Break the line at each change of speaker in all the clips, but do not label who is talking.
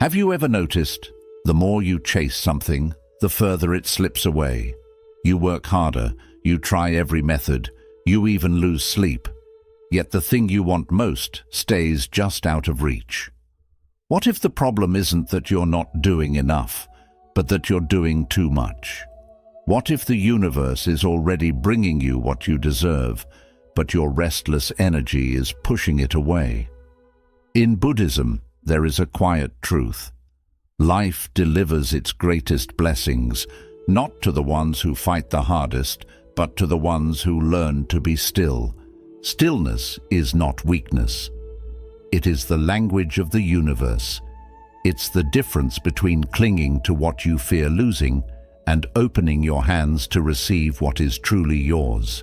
Have you ever noticed, the more you chase something, the further it slips away? You work harder, you try every method, you even lose sleep. Yet the thing you want most stays just out of reach. What if the problem isn't that you're not doing enough, but that you're doing too much? What if the universe is already bringing you what you deserve, but your restless energy is pushing it away? In Buddhism, there is a quiet truth. Life delivers its greatest blessings, not to the ones who fight the hardest, but to the ones who learn to be still. Stillness is not weakness. It is the language of the universe. It's the difference between clinging to what you fear losing and opening your hands to receive what is truly yours.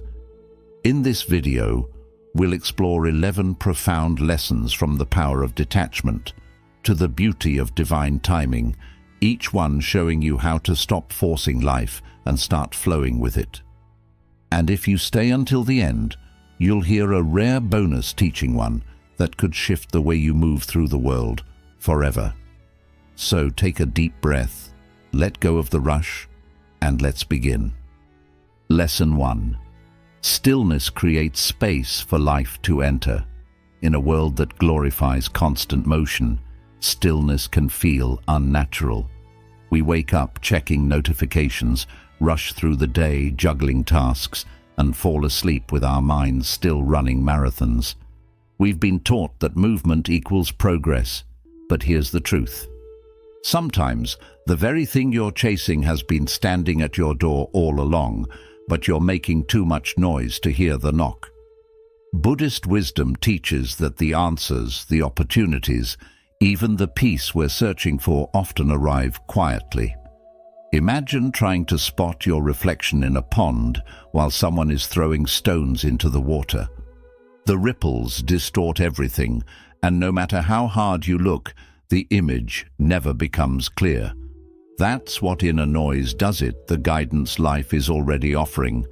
In this video, we'll explore 11 profound lessons from the power of detachment to the beauty of divine timing, each one showing you how to stop forcing life and start flowing with it. And if you stay until the end, you'll hear a rare bonus teaching one that could shift the way you move through the world forever. So take a deep breath, let go of the rush, and let's begin. Lesson 1. Stillness creates space for life to enter. In a world that glorifies constant motion, stillness can feel unnatural. We wake up checking notifications, rush through the day juggling tasks, and fall asleep with our minds still running marathons. We've been taught that movement equals progress, but here's the truth. Sometimes the very thing you're chasing has been standing at your door all along, but you're making too much noise to hear the knock. Buddhist wisdom teaches that the answers, the opportunities, even the peace we're searching for often arrive quietly. Imagine trying to spot your reflection in a pond while someone is throwing stones into the water. The ripples distort everything, and no matter how hard you look, the image never becomes clear. That's what inner noise does it, the guidance life is already offering.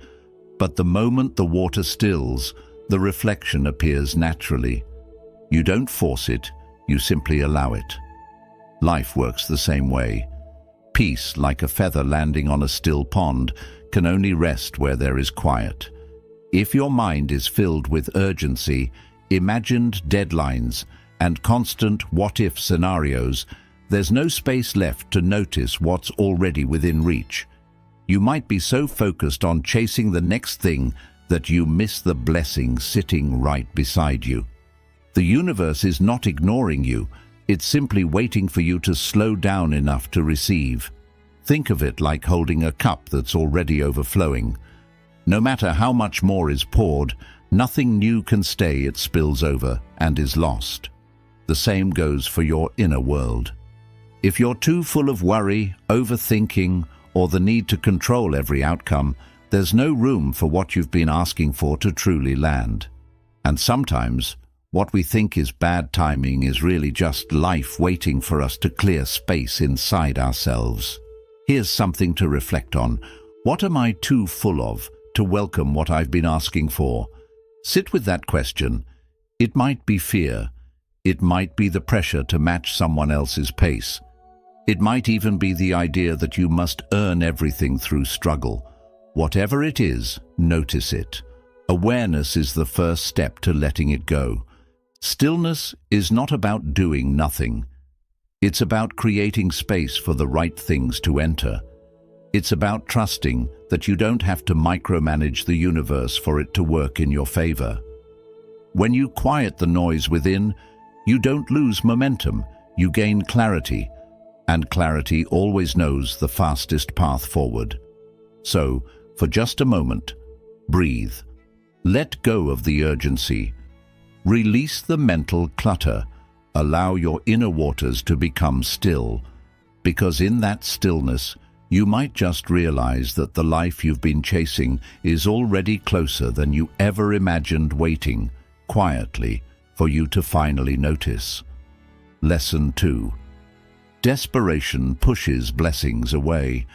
But the moment the water stills, the reflection appears naturally. You don't force it, you simply allow it. Life works the same way. Peace, like a feather landing on a still pond, can only rest where there is quiet. If your mind is filled with urgency, imagined deadlines, and constant what-if scenarios, there's no space left to notice what's already within reach. You might be so focused on chasing the next thing that you miss the blessing sitting right beside you. The universe is not ignoring you, it's simply waiting for you to slow down enough to receive. Think of it like holding a cup that's already overflowing. No matter how much more is poured, nothing new can stay, it spills over and is lost. The same goes for your inner world. If you're too full of worry, overthinking, or the need to control every outcome, there's no room for what you've been asking for to truly land. And sometimes, what we think is bad timing is really just life waiting for us to clear space inside ourselves. Here's something to reflect on. What am I too full of to welcome what I've been asking for? Sit with that question. It might be fear. It might be the pressure to match someone else's pace. It might even be the idea that you must earn everything through struggle. Whatever it is, notice it. Awareness is the first step to letting it go. Stillness is not about doing nothing. It's about creating space for the right things to enter. It's about trusting that you don't have to micromanage the universe for it to work in your favor. When you quiet the noise within, you don't lose momentum, you gain clarity. And clarity always knows the fastest path forward. So, for just a moment, breathe. Let go of the urgency. Release the mental clutter. Allow your inner waters to become still, because in that stillness, you might just realize that the life you've been chasing is already closer than you ever imagined, waiting quietly for you to finally notice. Lesson 2. Desperation pushes blessings away.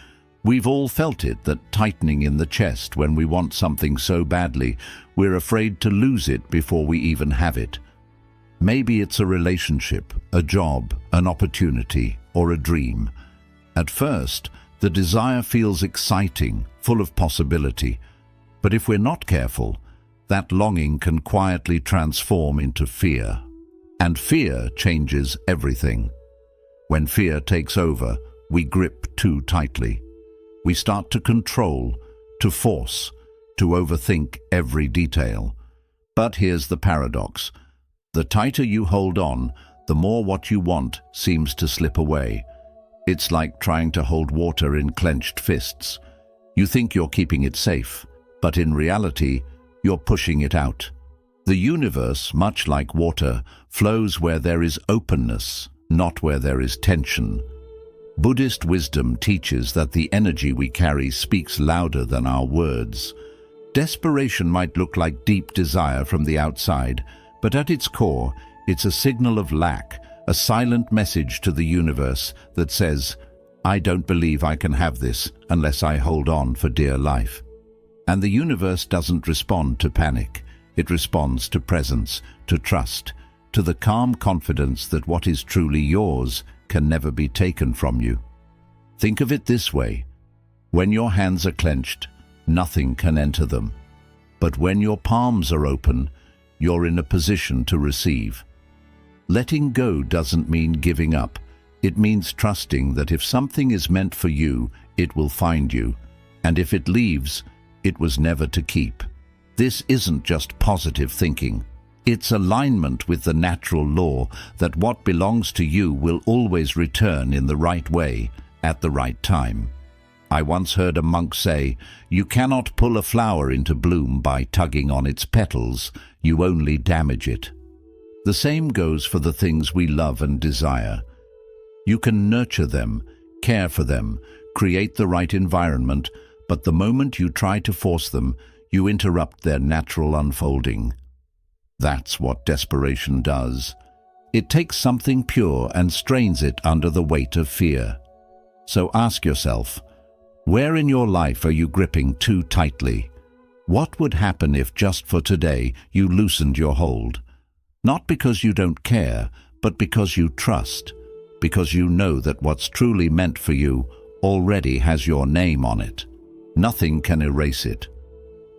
We've all felt it, that tightening in the chest when we want something so badly, we're afraid to lose it before we even have it. Maybe it's a relationship, a job, an opportunity, or a dream. At first, the desire feels exciting, full of possibility. But if we're not careful, that longing can quietly transform into fear. And fear changes everything. When fear takes over, we grip too tightly. We start to control, to force, to overthink every detail. But here's the paradox. The tighter you hold on, the more what you want seems to slip away. It's like trying to hold water in clenched fists. You think you're keeping it safe, but in reality, you're pushing it out. The universe, much like water, flows where there is openness, not where there is tension. Buddhist wisdom teaches that the energy we carry speaks louder than our words. Desperation might look like deep desire from the outside, but at its core, it's a signal of lack, a silent message to the universe that says, "I don't believe I can have this unless I hold on for dear life." And the universe doesn't respond to panic. It responds to presence, to trust, to the calm confidence that what is truly yours can never be taken from you. Think of it this way. When your hands are clenched, nothing can enter them. But when your palms are open, you're in a position to receive. Letting go doesn't mean giving up. It means trusting that if something is meant for you, it will find you. And if it leaves, it was never to keep. This isn't just positive thinking. It's alignment with the natural law that what belongs to you will always return in the right way, at the right time. I once heard a monk say, "You cannot pull a flower into bloom by tugging on its petals, you only damage it." The same goes for the things we love and desire. You can nurture them, care for them, create the right environment, but the moment you try to force them, you interrupt their natural unfolding. That's what desperation does. It takes something pure and strains it under the weight of fear. So ask yourself, where in your life are you gripping too tightly? What would happen if just for today you loosened your hold? Not because you don't care, but because you trust, because you know that what's truly meant for you already has your name on it. Nothing can erase it.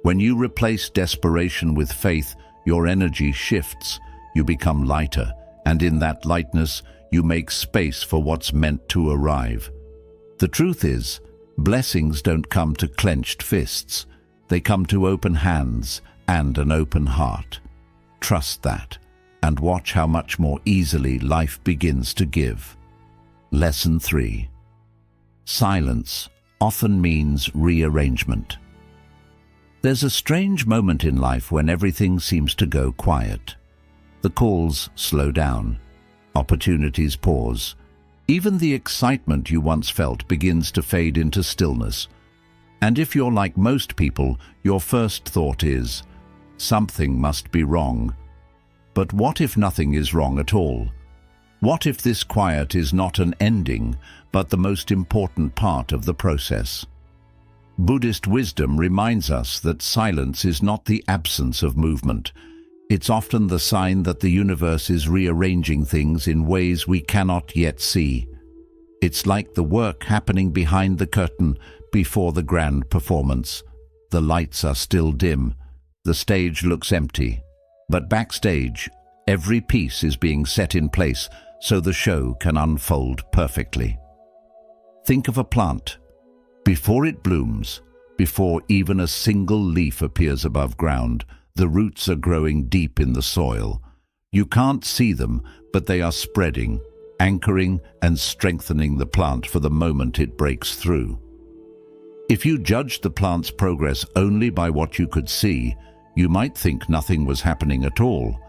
When you replace desperation with faith, your energy shifts, you become lighter, and in that lightness, you make space for what's meant to arrive. The truth is, blessings don't come to clenched fists. They come to open hands and an open heart. Trust that, and watch how much more easily life begins to give. Lesson 3. Silence often means rearrangement. There's a strange moment in life when everything seems to go quiet. The calls slow down. Opportunities pause. Even the excitement you once felt begins to fade into stillness. And if you're like most people, your first thought is, something must be wrong. But what if nothing is wrong at all? What if this quiet is not an ending, but the most important part of the process? Buddhist wisdom reminds us that silence is not the absence of movement. It's often the sign that the universe is rearranging things in ways we cannot yet see. It's like the work happening behind the curtain before the grand performance. The lights are still dim. The stage looks empty. But backstage, every piece is being set in place so the show can unfold perfectly. Think of a plant. Before it blooms, before even a single leaf appears above ground, the roots are growing deep in the soil. You can't see them, but they are spreading, anchoring and strengthening the plant for the moment it breaks through. If you judged the plant's progress only by what you could see, you might think nothing was happening at all.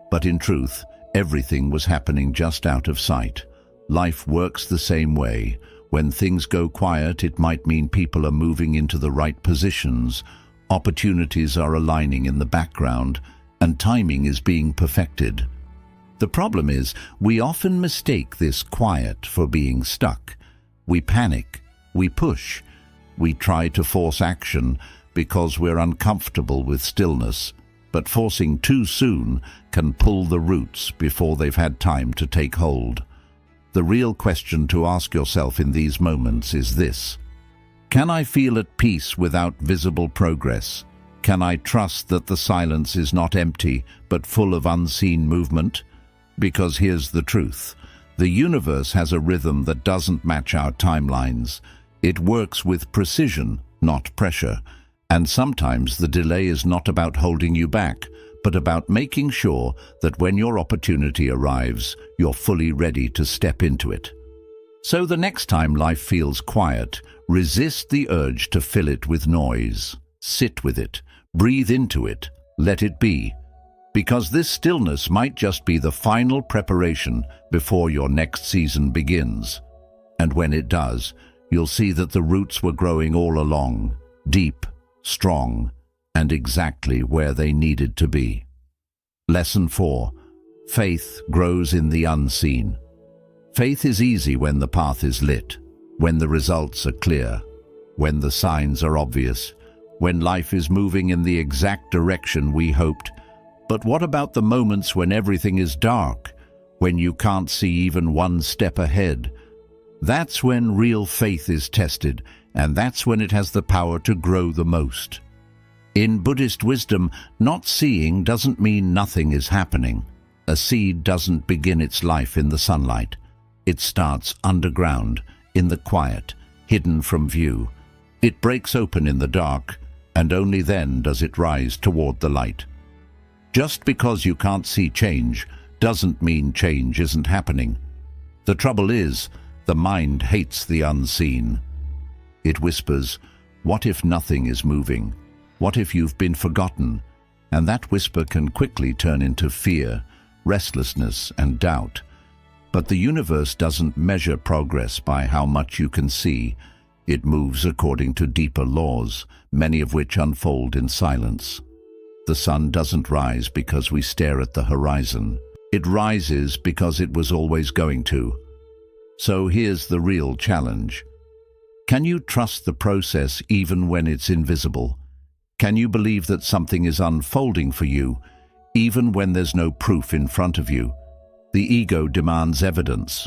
But in truth, everything was happening just out of sight. Life works the same way. When things go quiet, it might mean people are moving into the right positions, opportunities are aligning in the background, and timing is being perfected. The problem is, we often mistake this quiet for being stuck. We panic, we push, we try to force action because we're uncomfortable with stillness. but forcing too soon can pull the roots before they've had time to take hold. The real question to ask yourself in these moments is this: can I feel at peace without visible progress? Can I trust that the silence is not empty, but full of unseen movement? Because here's the truth. The universe has a rhythm that doesn't match our timelines. It works with precision, not pressure. And sometimes the delay is not about holding you back, but about making sure that when your opportunity arrives, you're fully ready to step into it. So the next time life feels quiet, resist the urge to fill it with noise. Sit with it. Breathe into it. Let it be. Because this stillness might just be the final preparation before your next season begins. And when it does, you'll see that the roots were growing all along, deep, strong, and exactly where they needed to be. Lesson 4. Faith grows in the unseen. Faith is easy when the path is lit, when the results are clear, when the signs are obvious, when life is moving in the exact direction we hoped. But what about the moments when everything is dark, when you can't see even one step ahead? That's when real faith is tested, and that's when it has the power to grow the most. In Buddhist wisdom, not seeing doesn't mean nothing is happening. A seed doesn't begin its life in the sunlight. It starts underground, in the quiet, hidden from view. It breaks open in the dark, and only then does it rise toward the light. Just because you can't see change doesn't mean change isn't happening. The trouble is, the mind hates the unseen. It whispers, "What if nothing is moving? What if you've been forgotten?" And that whisper can quickly turn into fear, restlessness, and doubt. But the universe doesn't measure progress by how much you can see. It moves according to deeper laws, many of which unfold in silence. The sun doesn't rise because we stare at the horizon. It rises because it was always going to. So here's the real challenge. Can you trust the process even when it's invisible? Can you believe that something is unfolding for you, even when there's no proof in front of you? The ego demands evidence.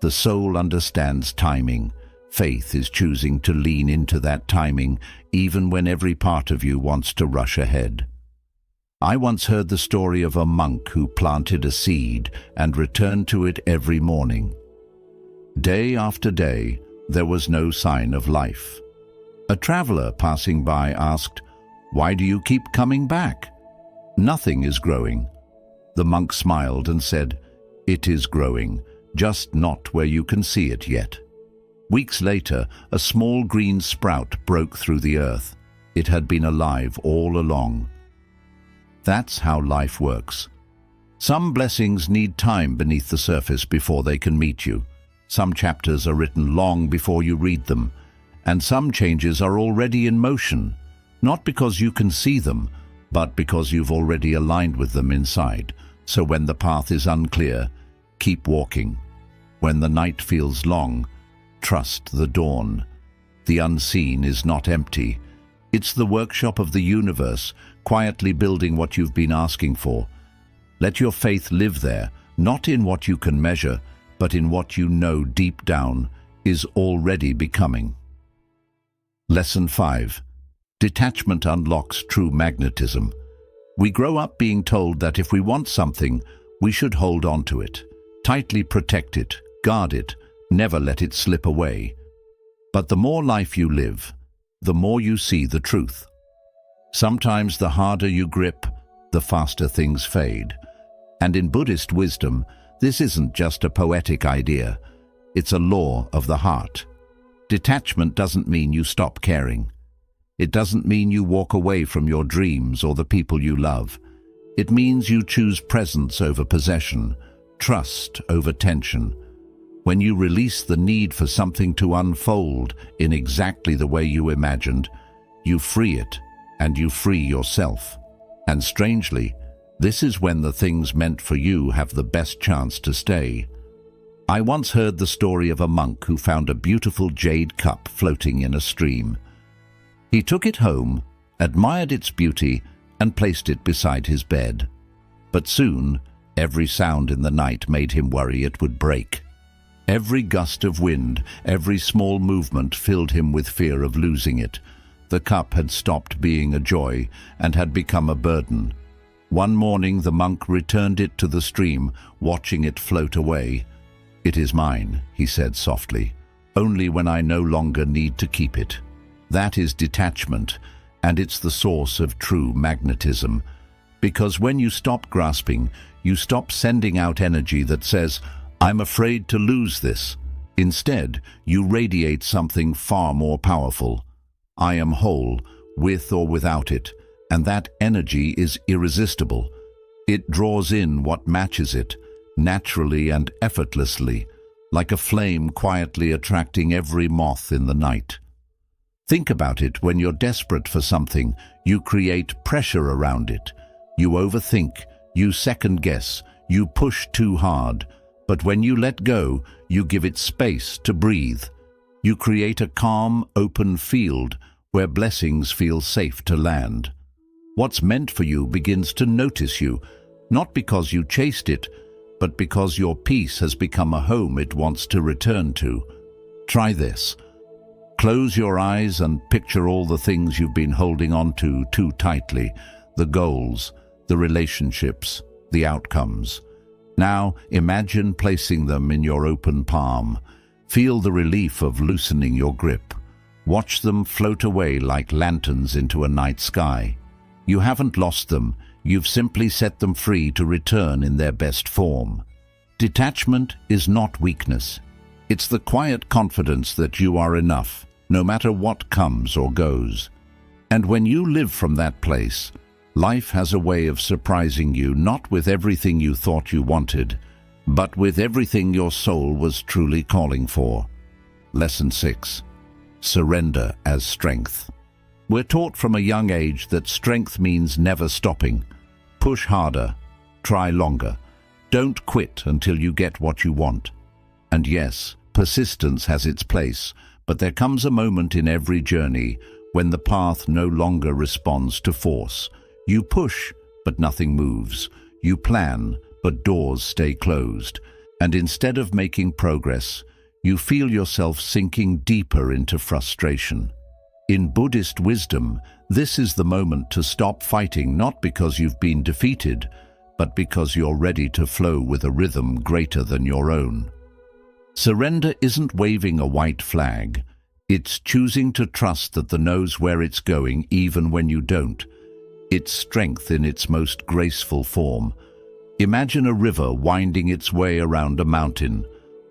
The soul understands timing. Faith is choosing to lean into that timing, even when every part of you wants to rush ahead. I once heard the story of a monk who planted a seed and returned to it every morning. Day after day, there was no sign of life. A traveler passing by asked, "Why do you keep coming back?" "Nothing is growing." The monk smiled and said, "It is growing, just not where you can see it yet." Weeks later, a small green sprout broke through the earth. It had been alive all along. That's how life works. Some blessings need time beneath the surface before they can meet you. Some chapters are written long before you read them, and some changes are already in motion, not because you can see them, but because you've already aligned with them inside. So when the path is unclear, keep walking. When the night feels long, trust the dawn. The unseen is not empty. It's the workshop of the universe, quietly building what you've been asking for. Let your faith live there, not in what you can measure, but in what you know deep down is already becoming. Lesson 5. Detachment unlocks true magnetism. We grow up being told that if we want something, we should hold on to it, tightly protect it, guard it, never let it slip away. But the more life you live, the more you see the truth. Sometimes the harder you grip, the faster things fade. And in Buddhist wisdom, this isn't just a poetic idea. It's a law of the heart. Detachment doesn't mean you stop caring. It doesn't mean you walk away from your dreams or the people you love. It means you choose presence over possession, trust over tension. When you release the need for something to unfold in exactly the way you imagined, you free it, and you free yourself. And strangely, this is when the things meant for you have the best chance to stay. I once heard the story of a monk who found a beautiful jade cup floating in a stream. He took it home, admired its beauty, and placed it beside his bed. But soon, every sound in the night made him worry it would break. Every gust of wind, every small movement filled him with fear of losing it. The cup had stopped being a joy and had become a burden. One morning the monk returned it to the stream, watching it float away. "It is mine," he said softly, "only when I no longer need to keep it." That is detachment, and it's the source of true magnetism. Because when you stop grasping, you stop sending out energy that says, "I'm afraid to lose this." Instead, you radiate something far more powerful. I am whole, with or without it, and that energy is irresistible. It draws in what matches it, naturally and effortlessly, like a flame quietly attracting every moth in the night. Think about it. When you're desperate for something, you create pressure around it. You overthink, you second-guess, you push too hard. But when you let go, you give it space to breathe. You create a calm, open field where blessings feel safe to land. What's meant for you begins to notice you, not because you chased it, but because your peace has become a home it wants to return to. Try this. Close your eyes and picture all the things you've been holding on to too tightly, the goals, the relationships, the outcomes. Now imagine placing them in your open palm. Feel the relief of loosening your grip. Watch them float away like lanterns into a night sky. You haven't lost them, you've simply set them free to return in their best form. Detachment is not weakness. It's the quiet confidence that you are enough, no matter what comes or goes. And when you live from that place, life has a way of surprising you, not with everything you thought you wanted, but with everything your soul was truly calling for. Lesson 6. Surrender as strength. We're taught from a young age that strength means never stopping. Push harder, try longer. Don't quit until you get what you want. And yes, persistence has its place, but there comes a moment in every journey when the path no longer responds to force. You push, but nothing moves. You plan, but doors stay closed. And instead of making progress, you feel yourself sinking deeper into frustration. In Buddhist wisdom, this is the moment to stop fighting, not because you've been defeated, but because you're ready to flow with a rhythm greater than your own. Surrender isn't waving a white flag. It's choosing to trust that the knows where it's going even when you don't. It's strength in its most graceful form. Imagine a river winding its way around a mountain.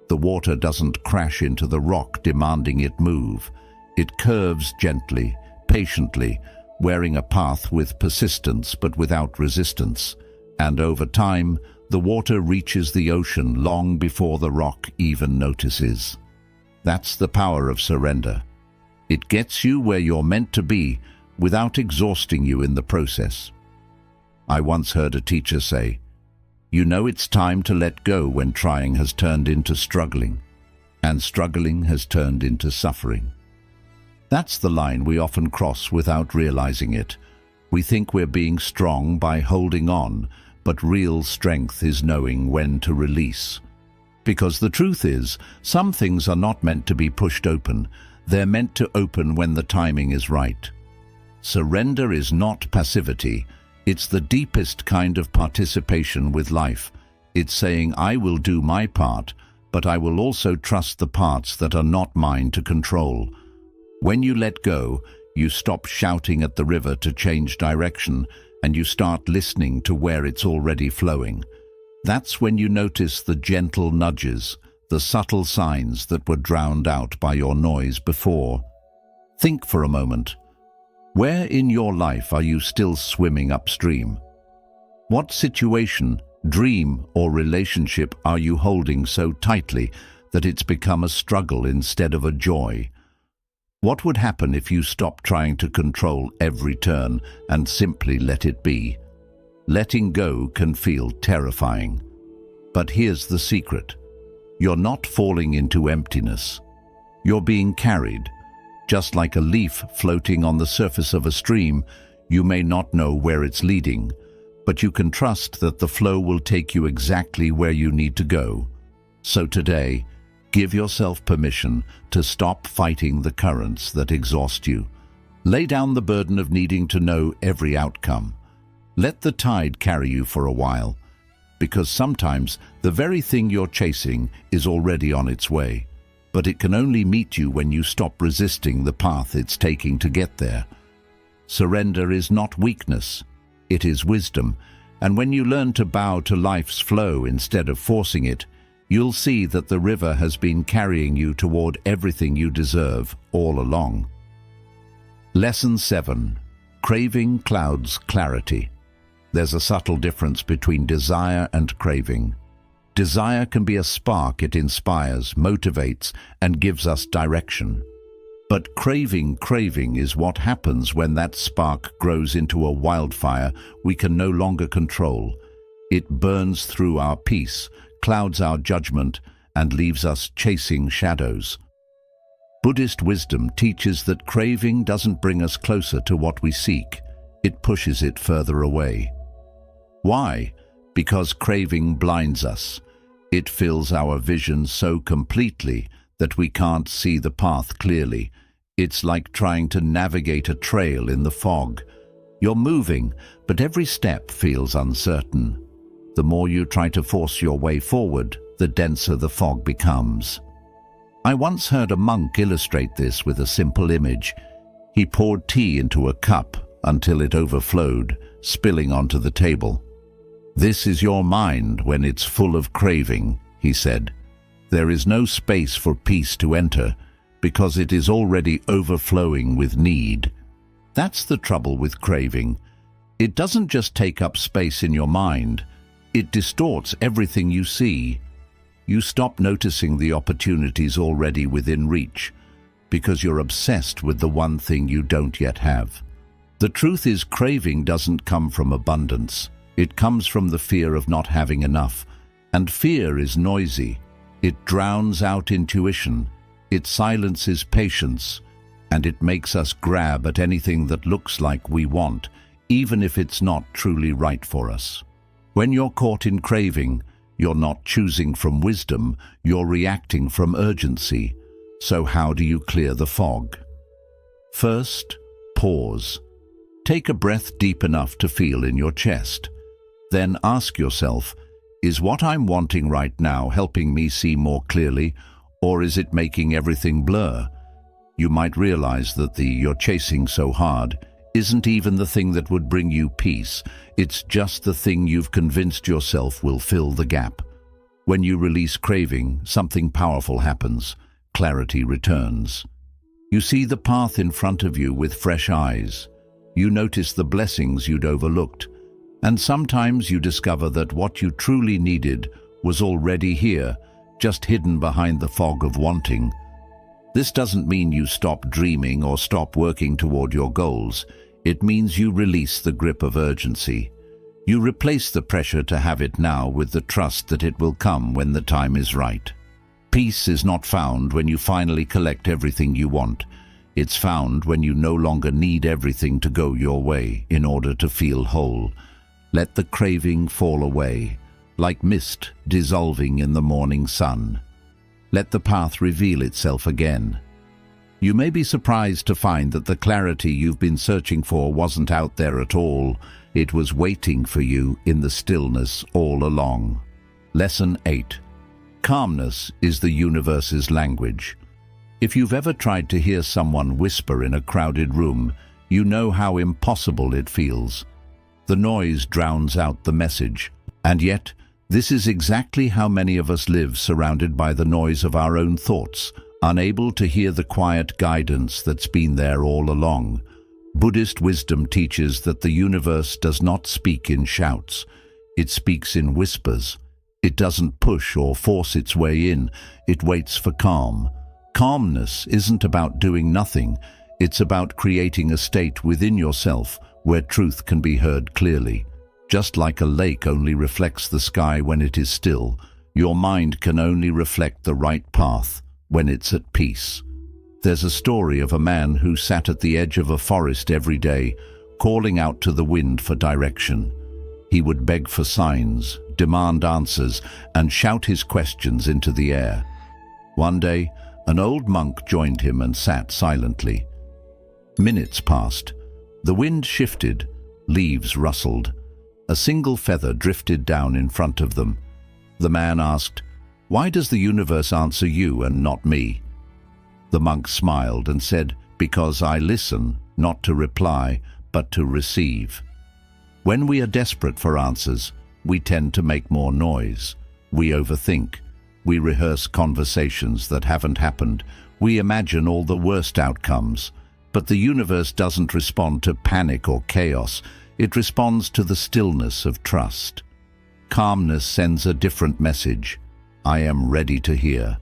The water doesn't crash into the rock demanding it move. It curves gently, patiently, wearing a path with persistence but without resistance. And over time, the water reaches the ocean long before the rock even notices. That's the power of surrender. It gets you where you're meant to be without exhausting you in the process. I once heard a teacher say, "You know it's time to let go when trying has turned into struggling, and struggling has turned into suffering." That's the line we often cross without realizing it. We think we're being strong by holding on, but real strength is knowing when to release. Because the truth is, some things are not meant to be pushed open. They're meant to open when the timing is right. Surrender is not passivity. It's the deepest kind of participation with life. It's saying, I will do my part, but I will also trust the parts that are not mine to control. When you let go, you stop shouting at the river to change direction, and you start listening to where it's already flowing. That's when you notice the gentle nudges, the subtle signs that were drowned out by your noise before. Think for a moment. Where in your life are you still swimming upstream? What situation, dream, or relationship are you holding so tightly that it's become a struggle instead of a joy? What would happen if you stopped trying to control every turn and simply let it be? Letting go can feel terrifying. But here's the secret. You're not falling into emptiness. You're being carried. Just like a leaf floating on the surface of a stream, You may not know where it's leading, but you can trust that the flow will take you exactly where you need to go. So today, give yourself permission to stop fighting the currents that exhaust you. Lay down the burden of needing to know every outcome. Let the tide carry you for a while, because sometimes the very thing you're chasing is already on its way. But it can only meet you when you stop resisting the path it's taking to get there. Surrender is not weakness, it is wisdom, and when you learn to bow to life's flow instead of forcing it, you'll see that the river has been carrying you toward everything you deserve all along. Lesson 7. Craving clouds clarity. There's a subtle difference between desire and craving. Desire can be a spark. It inspires, motivates, and gives us direction. But craving is what happens when that spark grows into a wildfire we can no longer control. It burns through our peace, clouds our judgment, and leaves us chasing shadows. Buddhist wisdom teaches that craving doesn't bring us closer to what we seek, it pushes it further away. Why? Because craving blinds us. It fills our vision so completely that we can't see the path clearly. It's like trying to navigate a trail in the fog. You're moving, but every step feels uncertain. The more you try to force your way forward, the denser the fog becomes. I once heard a monk illustrate this with a simple image. He poured tea into a cup until it overflowed, spilling onto the table. "This is your mind when it's full of craving," he said. "There is no space for peace to enter, because it is already overflowing with need." That's the trouble with craving. It doesn't just take up space in your mind, it distorts everything you see. You stop noticing the opportunities already within reach, because you're obsessed with the one thing you don't yet have. The truth is, craving doesn't come from abundance. It comes from the fear of not having enough, and fear is noisy. It drowns out intuition, it silences patience, and it makes us grab at anything that looks like we want, even if it's not truly right for us. When you're caught in craving, you're not choosing from wisdom, you're reacting from urgency. So how do you clear the fog? First, pause. Take a breath deep enough to feel in your chest. Then ask yourself, is what I'm wanting right now helping me see more clearly, or is it making everything blur? You might realize that the you're chasing so hard isn't even the thing that would bring you peace. It's just the thing you've convinced yourself will fill the gap. When you release craving, something powerful happens. Clarity returns. You see the path in front of you with fresh eyes. You notice the blessings you'd overlooked. And sometimes you discover that what you truly needed was already here, just hidden behind the fog of wanting. This doesn't mean you stop dreaming or stop working toward your goals. It means you release the grip of urgency. You replace the pressure to have it now with the trust that it will come when the time is right. Peace is not found when you finally collect everything you want. It's found when you no longer need everything to go your way in order to feel whole. Let the craving fall away, like mist dissolving in the morning sun. Let the path reveal itself again. You may be surprised to find that the clarity you've been searching for wasn't out there at all. It was waiting for you in the stillness all along. Lesson 8. Calmness is the universe's language. If you've ever tried to hear someone whisper in a crowded room, you know how impossible it feels. The noise drowns out the message, and yet, this is exactly how many of us live, surrounded by the noise of our own thoughts, unable to hear the quiet guidance that's been there all along. Buddhist wisdom teaches that the universe does not speak in shouts. It speaks in whispers. It doesn't push or force its way in. It waits for calm. Calmness isn't about doing nothing. It's about creating a state within yourself where truth can be heard clearly. Just like a lake only reflects the sky when it is still, your mind can only reflect the right path when it's at peace. There's a story of a man who sat at the edge of a forest every day, calling out to the wind for direction. He would beg for signs, demand answers, and shout his questions into the air. One day, an old monk joined him and sat silently. Minutes passed. The wind shifted, leaves rustled. A single feather drifted down in front of them. The man asked, "Why does the universe answer you and not me?" The monk smiled and said, "Because I listen, not to reply, but to receive." When we are desperate for answers, we tend to make more noise. We overthink. We rehearse conversations that haven't happened. We imagine all the worst outcomes. But the universe doesn't respond to panic or chaos. It responds to the stillness of trust. Calmness sends a different message. I am ready to hear.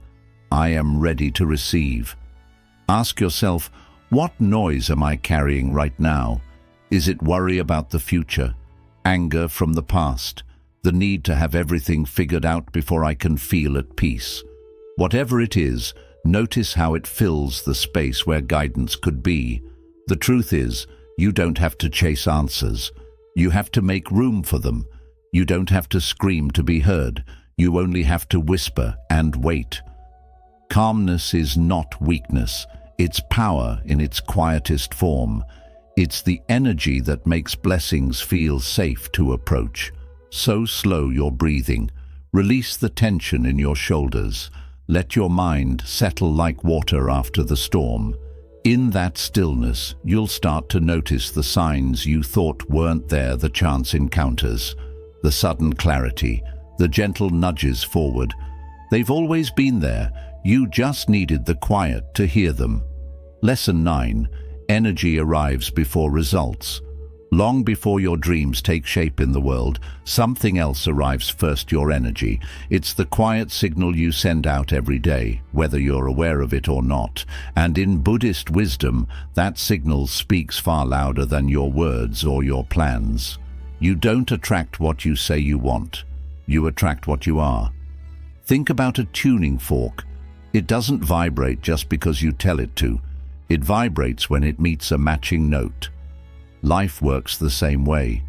I am ready to receive. Ask yourself, what noise am I carrying right now? Is it worry about the future? Anger from the past? The need to have everything figured out before I can feel at peace? Whatever it is, notice how it fills the space where guidance could be. The truth is, you don't have to chase answers. You have to make room for them. You don't have to scream to be heard. You only have to whisper and wait. Calmness is not weakness. It's power in its quietest form. It's the energy that makes blessings feel safe to approach. So slow your breathing. Release the tension in your shoulders. Let your mind settle like water after the storm. In that stillness, you'll start to notice the signs you thought weren't there, the chance encounters, the sudden clarity, the gentle nudges forward. They've always been there. You just needed the quiet to hear them. Lesson 9. Energy arrives before results. Long before your dreams take shape in the world, something else arrives first: your energy. It's the quiet signal you send out every day, whether you're aware of it or not. And in Buddhist wisdom, that signal speaks far louder than your words or your plans. You don't attract what you say you want. You attract what you are. Think about a tuning fork. It doesn't vibrate just because you tell it to. It vibrates when it meets a matching note. Life works the same way.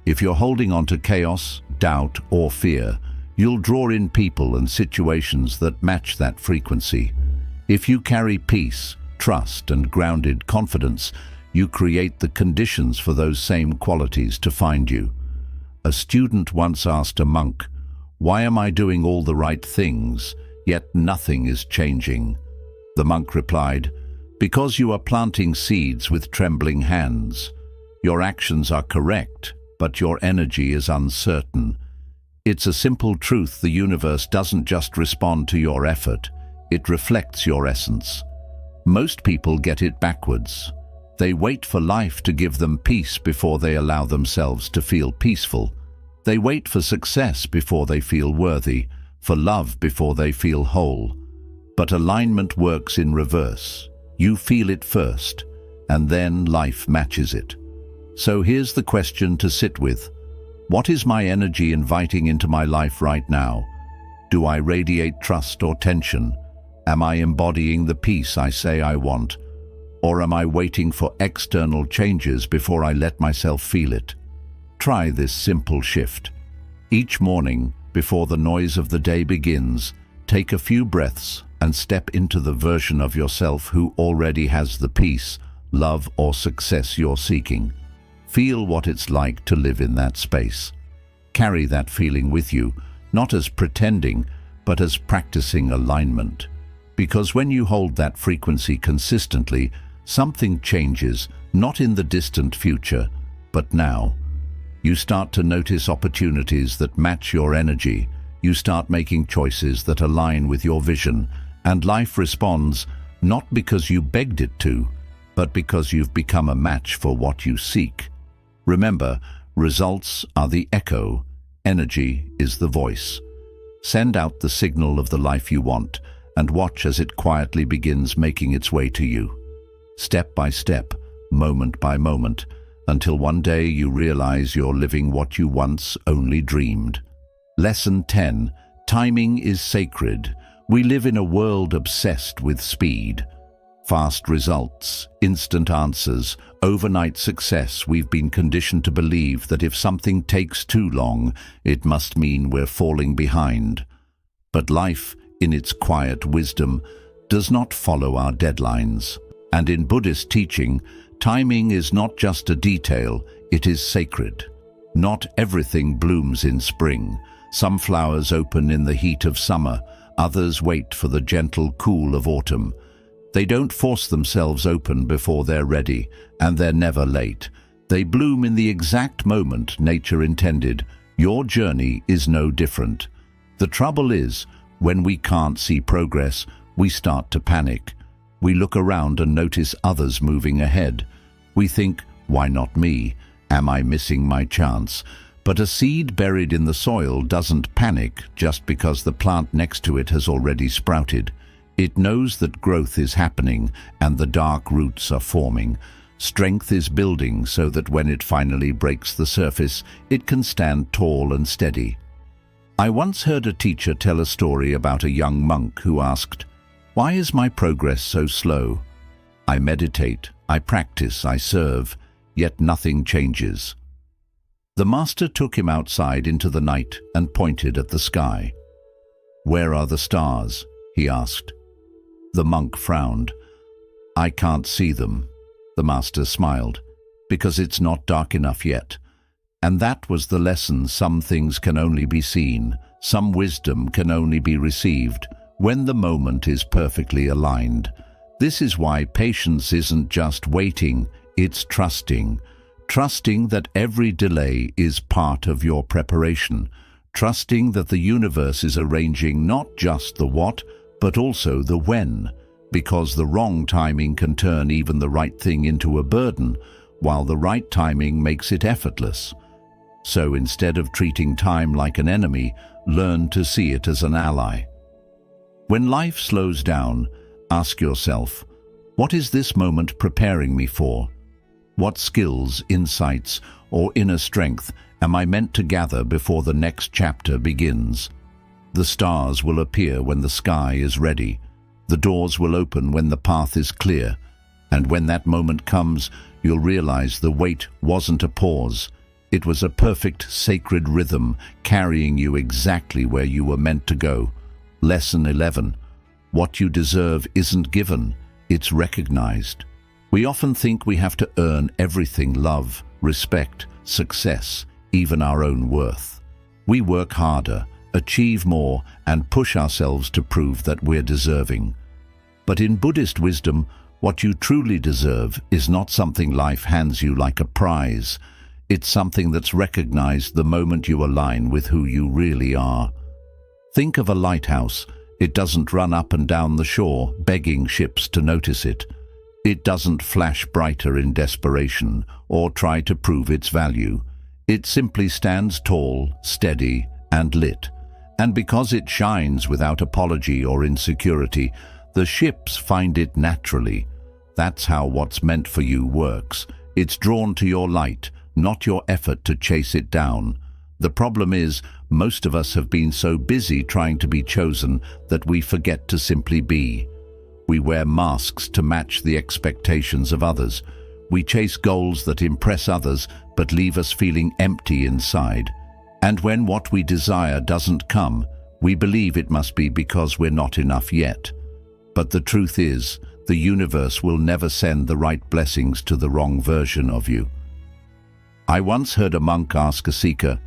If you're holding on to chaos, doubt, or fear, you'll draw in people and situations that match that frequency. If you carry peace, trust, and grounded confidence, you create the conditions for those same qualities to find you. A student once asked a monk, "Why am I doing all the right things, yet nothing is changing?" The monk replied, "Because you are planting seeds with trembling hands. Your actions are correct, but your energy is uncertain." It's a simple truth: the universe doesn't just respond to your effort, it reflects your essence. Most people get it backwards. They wait for life to give them peace before they allow themselves to feel peaceful. They wait for success before they feel worthy, for love before they feel whole. But alignment works in reverse. You feel it first, and then life matches it. So here's the question to sit with. What is my energy inviting into my life right now? Do I radiate trust or tension? Am I embodying the peace I say I want? Or am I waiting for external changes before I let myself feel it? Try this simple shift. Each morning, before the noise of the day begins, take a few breaths and step into the version of yourself who already has the peace, love, or success you're seeking. Feel what it's like to live in that space. Carry that feeling with you, not as pretending, but as practicing alignment. Because when you hold that frequency consistently, something changes, not in the distant future, but now. You start to notice opportunities that match your energy. You start making choices that align with your vision, and life responds, not because you begged it to, but because you've become a match for what you seek. Remember, results are the echo, energy is the voice. Send out the signal of the life you want, and watch as it quietly begins making its way to you. Step by step, moment by moment, until one day you realize you're living what you once only dreamed. Lesson 10. Timing is sacred. We live in a world obsessed with speed. Fast results, instant answers, overnight success. We've been conditioned to believe that if something takes too long, it must mean we're falling behind. But life, in its quiet wisdom, does not follow our deadlines. And in Buddhist teaching, timing is not just a detail, it is sacred. Not everything blooms in spring. Some flowers open in the heat of summer, others wait for the gentle cool of autumn. They don't force themselves open before they're ready, and they're never late. They bloom in the exact moment nature intended. Your journey is no different. The trouble is, when we can't see progress, we start to panic. We look around and notice others moving ahead. We think, why not me? Am I missing my chance? But a seed buried in the soil doesn't panic just because the plant next to it has already sprouted. It knows that growth is happening and the dark roots are forming. Strength is building so that when it finally breaks the surface, it can stand tall and steady. I once heard a teacher tell a story about a young monk who asked, "Why is my progress so slow? I meditate, I practice, I serve, yet nothing changes." The master took him outside into the night and pointed at the sky. "Where are the stars?" he asked. The monk frowned. "I can't see them." The master smiled. "Because it's not dark enough yet." And that was the lesson. Some things can only be seen. Some wisdom can only be received when the moment is perfectly aligned. This is why patience isn't just waiting, it's trusting. Trusting that every delay is part of your preparation. Trusting that the universe is arranging not just the what, but also the when, because the wrong timing can turn even the right thing into a burden, while the right timing makes it effortless. So instead of treating time like an enemy, learn to see it as an ally. When life slows down, ask yourself, what is this moment preparing me for? What skills, insights, or inner strength am I meant to gather before the next chapter begins? The stars will appear when the sky is ready. The doors will open when the path is clear. And when that moment comes, you'll realize the wait wasn't a pause. It was a perfect, sacred rhythm carrying you exactly where you were meant to go. Lesson 11. What you deserve isn't given, it's recognized. We often think we have to earn everything: love, respect, success, even our own worth. We work harder, achieve more, and push ourselves to prove that we're deserving. But in Buddhist wisdom, what you truly deserve is not something life hands you like a prize. It's something that's recognized the moment you align with who you really are. Think of a lighthouse. It doesn't run up and down the shore, begging ships to notice it. It doesn't flash brighter in desperation or try to prove its value. It simply stands tall, steady, and lit. And because it shines without apology or insecurity, the ships find it naturally. That's how what's meant for you works. It's drawn to your light, not your effort to chase it down. The problem is, most of us have been so busy trying to be chosen that we forget to simply be. We wear masks to match the expectations of others. We chase goals that impress others but leave us feeling empty inside. And when what we desire doesn't come, we believe it must be because we're not enough yet. But the truth is, the universe will never send the right blessings to the wrong version of you. I once heard a monk ask a seeker,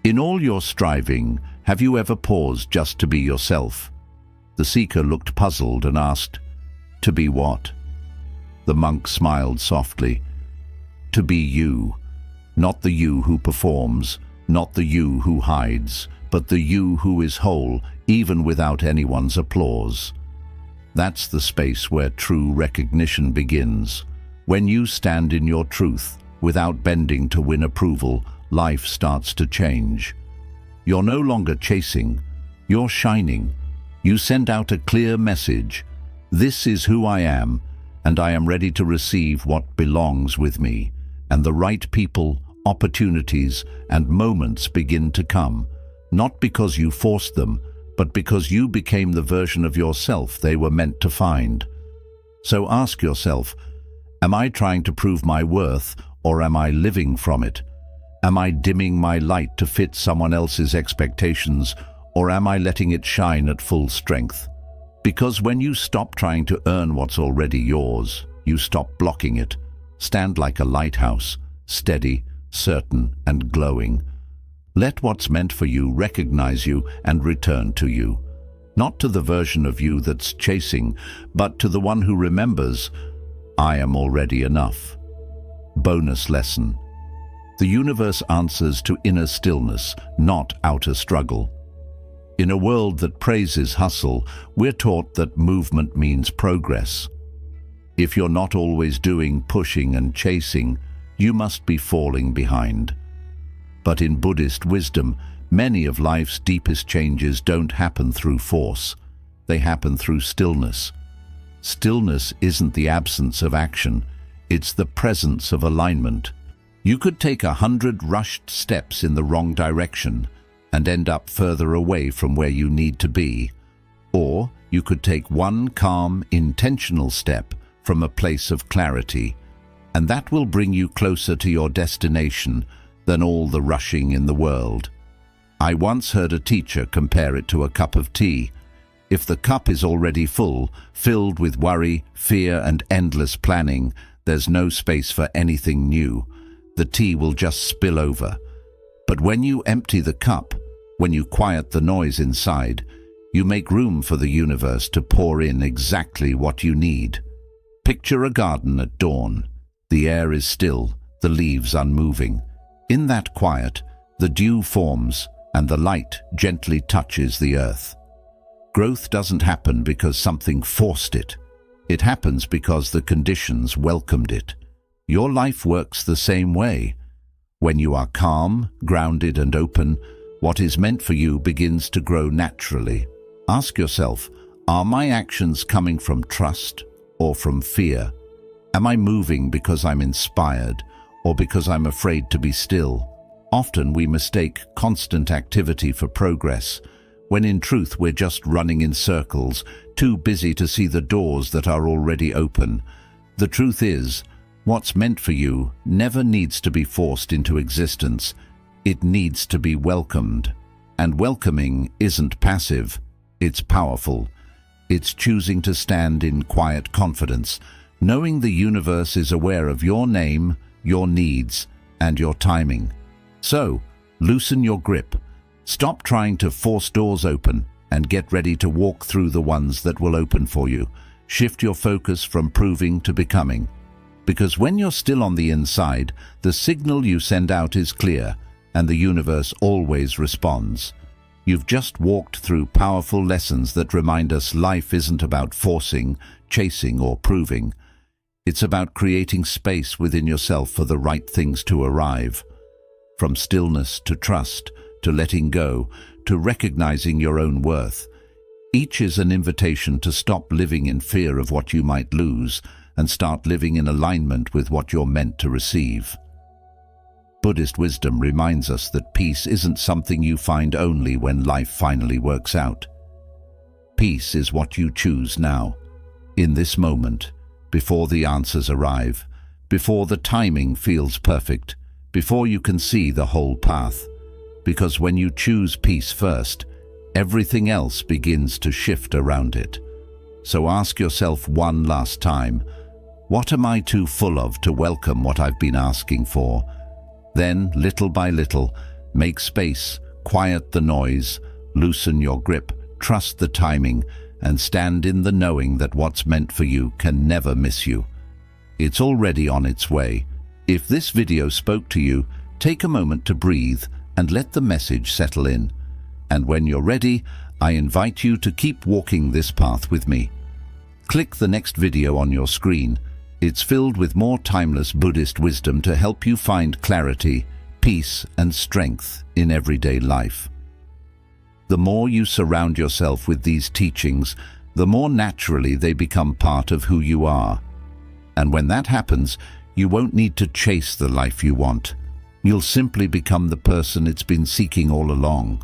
"In all your striving, have you ever paused just to be yourself?" The seeker looked puzzled and asked, "To be what?" The monk smiled softly. "To be you. Not the you who performs, not the you who hides, but the you who is whole, even without anyone's applause." That's the space where true recognition begins. When you stand in your truth, without bending to win approval, life starts to change. You're no longer chasing, you're shining. You send out a clear message. This is who I am, and I am ready to receive what belongs with me. And the right people, opportunities, and moments begin to come, not because you forced them, but because you became the version of yourself they were meant to find. So ask yourself, am I trying to prove my worth, or am I living from it? Am I dimming my light to fit someone else's expectations, or am I letting it shine at full strength? Because when you stop trying to earn what's already yours, you stop blocking it. Stand like a lighthouse, steady, certain, and glowing. Let what's meant for you recognize you and return to you. Not to the version of you that's chasing, but to the one who remembers, I am already enough. Bonus lesson. The universe answers to inner stillness, not outer struggle. In a world that praises hustle, we're taught that movement means progress. If you're not always doing, pushing and chasing, you must be falling behind. But in Buddhist wisdom, many of life's deepest changes don't happen through force. They happen through stillness. Stillness isn't the absence of action, it's the presence of alignment. You could take 100 rushed steps in the wrong direction and end up further away from where you need to be. Or you could take one calm, intentional step from a place of clarity, and that will bring you closer to your destination than all the rushing in the world. I once heard a teacher compare it to a cup of tea. If the cup is already full, filled with worry, fear, and endless planning, there's no space for anything new. The tea will just spill over. But when you empty the cup, when you quiet the noise inside, you make room for the universe to pour in exactly what you need. Picture a garden at dawn. The air is still, the leaves unmoving. In that quiet, the dew forms and the light gently touches the earth. Growth doesn't happen because something forced it. It happens because the conditions welcomed it. Your life works the same way. When you are calm, grounded and open, what is meant for you begins to grow naturally. Ask yourself, are my actions coming from trust or from fear? Am I moving because I'm inspired or because I'm afraid to be still? Often we mistake constant activity for progress, when in truth we're just running in circles, too busy to see the doors that are already open. The truth is, what's meant for you never needs to be forced into existence. It needs to be welcomed. And welcoming isn't passive, it's powerful. It's choosing to stand in quiet confidence, knowing the universe is aware of your name, your needs, and your timing. So, loosen your grip. Stop trying to force doors open and get ready to walk through the ones that will open for you. Shift your focus from proving to becoming. Because when you're still on the inside, the signal you send out is clear, and the universe always responds. You've just walked through powerful lessons that remind us life isn't about forcing, chasing, or proving. It's about creating space within yourself for the right things to arrive. From stillness to trust, to letting go, to recognizing your own worth. Each is an invitation to stop living in fear of what you might lose and start living in alignment with what you're meant to receive. Buddhist wisdom reminds us that peace isn't something you find only when life finally works out. Peace is what you choose now, in this moment, before the answers arrive, before the timing feels perfect, before you can see the whole path. Because when you choose peace first, everything else begins to shift around it. So ask yourself one last time, what am I too full of to welcome what I've been asking for? Then, little by little, make space, quiet the noise, loosen your grip, trust the timing, and stand in the knowing that what's meant for you can never miss you. It's already on its way. If this video spoke to you, take a moment to breathe and let the message settle in. And when you're ready, I invite you to keep walking this path with me. Click the next video on your screen. It's filled with more timeless Buddhist wisdom to help you find clarity, peace, and strength in everyday life. The more you surround yourself with these teachings, the more naturally they become part of who you are. And when that happens, you won't need to chase the life you want. You'll simply become the person it's been seeking all along.